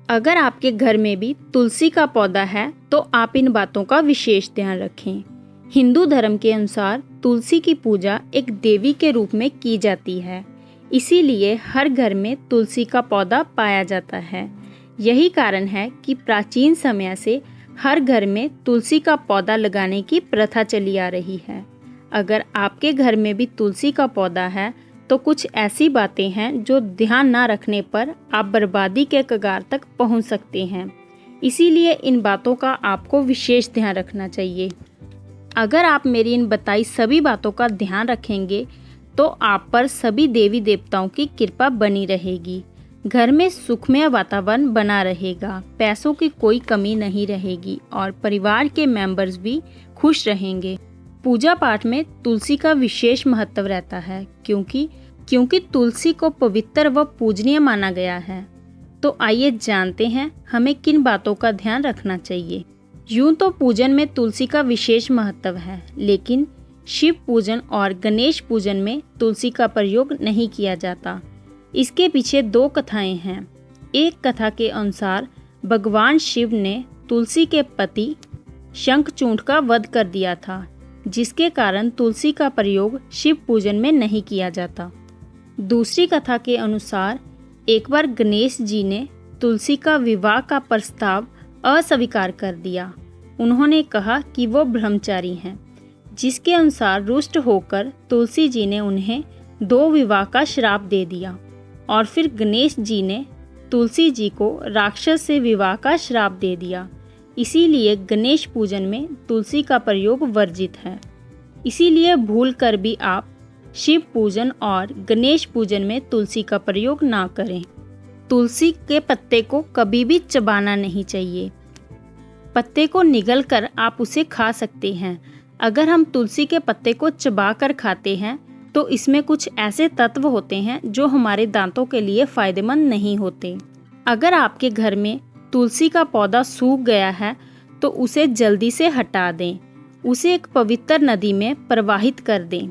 अगर आपके घर में भी तुलसी का पौधा है तो आप इन बातों का विशेष ध्यान रखें। हिंदू धर्म के अनुसार तुलसी की पूजा एक देवी के रूप में की जाती है, इसीलिए हर घर में तुलसी का पौधा पाया जाता है। यही कारण है कि प्राचीन समय से हर घर में तुलसी का पौधा लगाने की प्रथा चली आ रही है। अगर आपके घर में भी तुलसी का पौधा है तो कुछ ऐसी बातें हैं जो ध्यान ना रखने पर आप बर्बादी के कगार तक पहुंच सकते हैं, इसीलिए इन बातों का आपको विशेष ध्यान रखना चाहिए। अगर आप मेरी इन बताई सभी बातों का ध्यान रखेंगे तो आप पर सभी देवी देवताओं की कृपा बनी रहेगी। घर में सुखमय वातावरण बना रहेगा, पैसों की कोई कमी नहीं रहेगी और परिवार के मेंबर्स भी खुश रहेंगे। पूजा पाठ में तुलसी का विशेष महत्व रहता है क्योंकि तुलसी को पवित्र व पूजनीय माना गया है। तो आइए जानते हैं हमें किन बातों का ध्यान रखना चाहिए। यूं तो पूजन में तुलसी का विशेष महत्व है, लेकिन शिव पूजन और गणेश पूजन में तुलसी का प्रयोग नहीं किया जाता। इसके पीछे दो कथाएं हैं। एक कथा के अनुसार भगवान शिव ने तुलसी के पति शंखचूड का वध कर दिया था, जिसके कारण तुलसी का प्रयोग शिव पूजन में नहीं किया जाता। दूसरी कथा के अनुसार एक बार गणेश जी ने तुलसी का विवाह का प्रस्ताव अस्वीकार कर दिया। उन्होंने कहा कि वो ब्रह्मचारी हैं, जिसके अनुसार रुष्ट होकर तुलसी जी ने उन्हें 2 विवाह का श्राप दे दिया और फिर गणेश जी ने तुलसी जी को राक्षस से विवाह का श्राप दे दिया। इसीलिए गणेश पूजन में तुलसी का प्रयोग वर्जित है। इसीलिए भूल कर भी आप शिव पूजन और गणेश पूजन में तुलसी का प्रयोग ना करें। तुलसी के पत्ते को कभी भी चबाना नहीं चाहिए। पत्ते को निगल कर आप उसे खा सकते हैं। अगर हम तुलसी के पत्ते को चबा कर खाते हैं तो इसमें कुछ ऐसे तत्व होते हैं जो हमारे दांतों के लिए फायदेमंद नहीं होते। अगर आपके घर में तुलसी का पौधा सूख गया है तो उसे जल्दी से हटा दें, उसे एक पवित्र नदी में प्रवाहित कर दें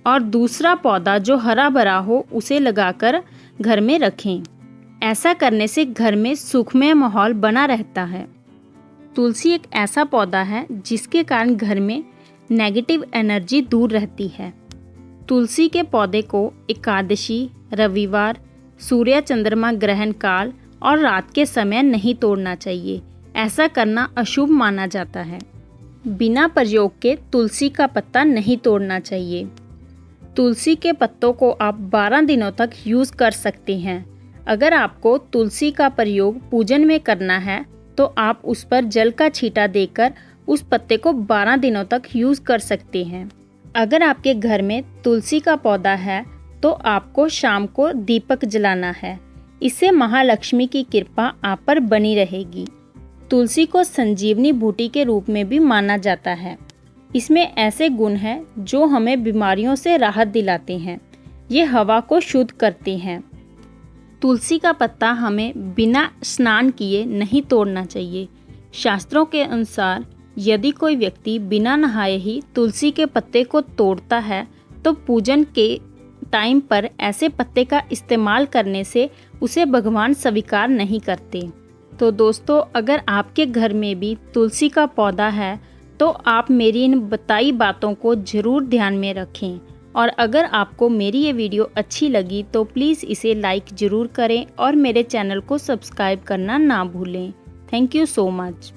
और दूसरा पौधा जो हरा भरा हो उसे लगाकर घर में रखें। ऐसा करने से घर में सुखमय माहौल बना रहता है। तुलसी एक ऐसा पौधा है जिसके कारण घर में नेगेटिव एनर्जी दूर रहती है। तुलसी के पौधे को एकादशी, रविवार, सूर्य चंद्रमा ग्रहण काल और रात के समय नहीं तोड़ना चाहिए। ऐसा करना अशुभ माना जाता है। बिना प्रयोग के तुलसी का पत्ता नहीं तोड़ना चाहिए। तुलसी के पत्तों को आप 12 दिनों तक यूज़ कर सकते हैं। अगर आपको तुलसी का प्रयोग पूजन में करना है तो आप उस पर जल का छींटा देकर उस पत्ते को 12 दिनों तक यूज़ कर सकते हैं। अगर आपके घर में तुलसी का पौधा है तो आपको शाम को दीपक जलाना है। इससे महालक्ष्मी की कृपा आप पर बनी रहेगी। तुलसी को संजीवनी बूटी के रूप में भी माना जाता है। इसमें ऐसे गुण हैं जो हमें बीमारियों से राहत दिलाते हैं। ये हवा को शुद्ध करते हैं। तुलसी का पत्ता हमें बिना स्नान किए नहीं तोड़ना चाहिए। शास्त्रों के अनुसार यदि कोई व्यक्ति बिना नहाए ही तुलसी के पत्ते को तोड़ता है तो पूजन के टाइम पर ऐसे पत्ते का इस्तेमाल करने से उसे भगवान स्वीकार नहीं करते। तो दोस्तों, अगर आपके घर में भी तुलसी का पौधा है तो आप मेरी इन बताई बातों को ज़रूर ध्यान में रखें। और अगर आपको मेरी ये वीडियो अच्छी लगी तो प्लीज़ इसे लाइक ज़रूर करें और मेरे चैनल को सब्सक्राइब करना ना भूलें। Thank you so much.